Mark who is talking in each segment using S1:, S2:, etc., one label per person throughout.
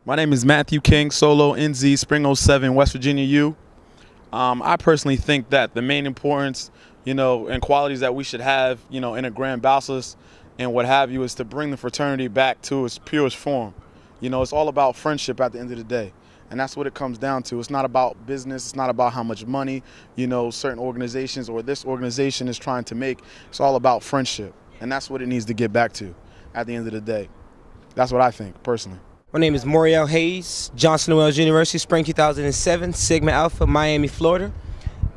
S1: My name is Matthew King, Solo NZ, Spring '07, West Virginia U. I personally think that the main importance, and qualities that we should have, in a Grand Basileus and what have you, is to bring the fraternity back to its purest form. It's all about friendship at the end of the day. And that's what it comes down to. It's not about business. It's not about how much money, certain organizations or this organization is trying to make. It's all about friendship. And that's what it needs to get back to at the end of the day. That's what I think, personally.
S2: My name is Moriel Hayes, Johnson & Wales University, Spring 2007, Sigma Alpha, Miami, Florida.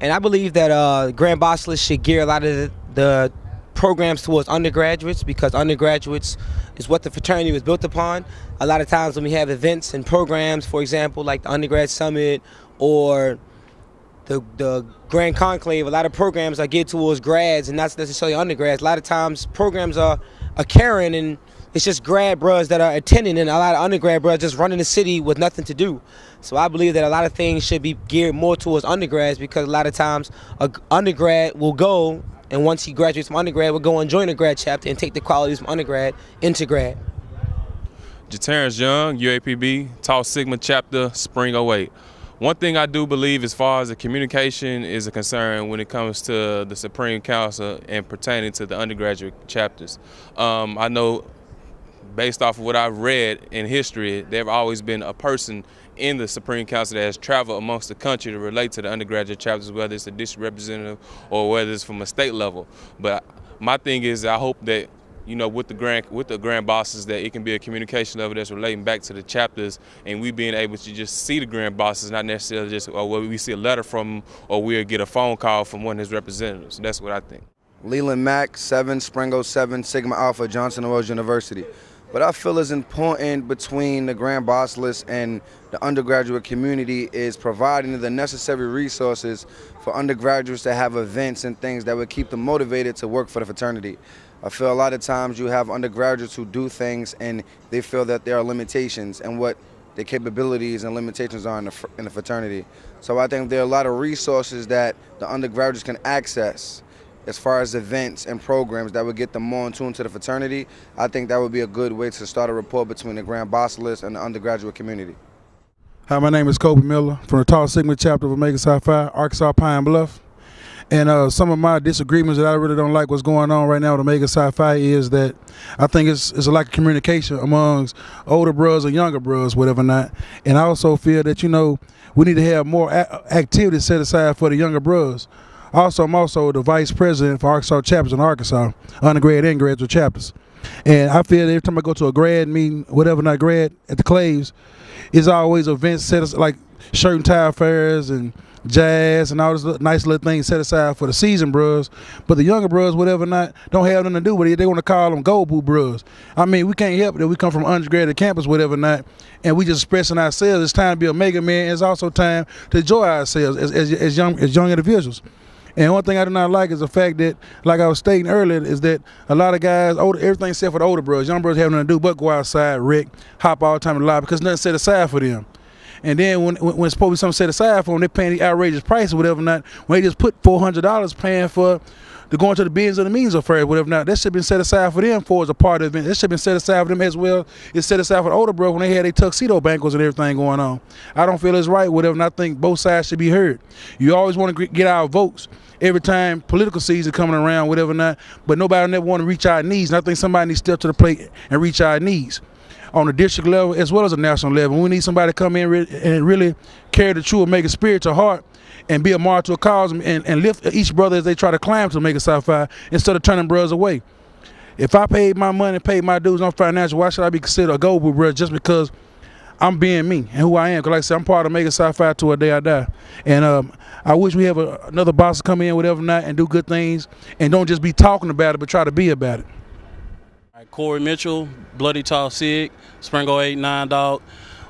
S2: And I believe that Grand Basileus should gear a lot of the programs towards undergraduates, because undergraduates is what the fraternity was built upon. A lot of times when we have events and programs, for example, like the Undergrad Summit or the Grand Conclave, a lot of programs are geared towards grads and not necessarily undergrads. A lot of times programs are caring, and it's just grad bros that are attending, and a lot of undergrad bros just running the city with nothing to do. So I believe that a lot of things should be geared more towards undergrads, because a lot of times an undergrad will go, and once he graduates from undergrad, will go and join a grad chapter and take the qualities from undergrad into grad.
S3: Terrence Young, UAPB, Tau Sigma Chapter, Spring '08. One thing I do believe as far as the communication is a concern when it comes to the Supreme Council and pertaining to the undergraduate chapters. I know, based off of what I've read in history, there's always been a person in the Supreme Council that has traveled amongst the country to relate to the undergraduate chapters, whether it's a district representative or whether it's from a state level. But my thing is, I hope that, with the Grand Bosses, that it can be a communication level that's relating back to the chapters, and we being able to just see the Grand Bosses, not necessarily just, we see a letter from them or we'll get a phone call from one of his representatives. That's what I think.
S4: Leland Mack, 7, Spring '07, Sigma Alpha, Johnson & Wales University. What I feel is important between the Grand Basileus and the undergraduate community is providing the necessary resources for undergraduates to have events and things that would keep them motivated to work for the fraternity. I feel a lot of times you have undergraduates who do things and they feel that there are limitations and what their capabilities and limitations are in the fraternity. So I think there are a lot of resources that the undergraduates can access as far as events and programs that would get them more in tune to the fraternity. I think that would be a good way to start a rapport between the Grand Basileus and the undergraduate community.
S5: Hi, my name is Kobe Miller from the Tau Sigma chapter of Omega Psi Phi, Arkansas Pine Bluff. And some of my disagreements that I really don't like what's going on right now with Omega Psi Phi is that I think it's a lack of communication amongst older bros and younger bros, whatever not. And I also feel that, we need to have more activities set aside for the younger bros. Also, I'm also the vice president for Arkansas chapters in Arkansas, undergrad and graduate chapters. And I feel that every time I go to a grad meeting, whatever not grad, at the Claves, it's always events set aside, like shirt and tie fairs and jazz and all this nice little things set aside for the seasoned bros. But the younger bros, whatever not, don't have nothing to do with it. They want to call them gold boot bros. I mean, we can't help it that we come from undergraduate campus, whatever not, and we just expressing ourselves. It's time to be a mega man. It's also time to enjoy ourselves as young individuals. And one thing I do not like is the fact that, like I was stating earlier, is that a lot of guys, everything except for the older bros, young bros have nothing to do but go outside, wreck, hop all the time in the lobby, because nothing set aside for them. And then when it's supposed to be something set aside for them, they're paying the outrageous price or whatever not, when they just put $400 paying for to go into the bins or the means affair, whatever not. That should have been set aside for them for as a part of the event. That should have been set aside for them as well. It's set aside for the older bros when they had their tuxedo banquets and everything going on. I don't feel it's right, whatever, and I think both sides should be heard. You always want to get our votes every time political season coming around, whatever not, but nobody never want to reach our needs. And I think somebody needs to step to the plate and reach our needs on the district level as well as a national level. We need somebody to come in and really carry the true Omega spirit to heart and be a martyr to a cause and lift each brother as they try to climb to Omega Psi Phi instead of turning brothers away. If I paid my money, paid my dues on financial, why should I be considered a gold boot brother just because I'm being me and who I am? Because like I said, I'm part of Omega Psi Phi till the day I die. And I wish we have another boss to come in, whatever not, and do good things and don't just be talking about it, but try to be about it.
S6: All right, Corey Mitchell, Bloody Tall Sig, Spring '08, 9 Dog.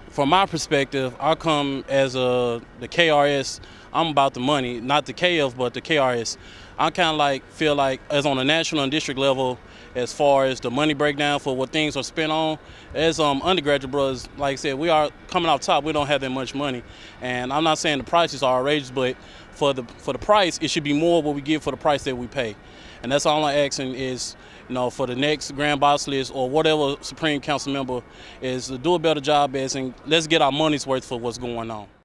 S6: From my perspective, I come as the KRS. I'm about the money, not the KF, but the KRS. I kind of like feel like as on a national and district level, as far as the money breakdown for what things are spent on, as undergraduate brothers, like I said, we are coming off top. We don't have that much money, and I'm not saying the prices are outrageous, but for the price, it should be more what we get for the price that we pay. And that's all I'm asking is, for the next Grand Basileus or whatever Supreme Council member is to do a better job as, and let's get our money's worth for what's going on.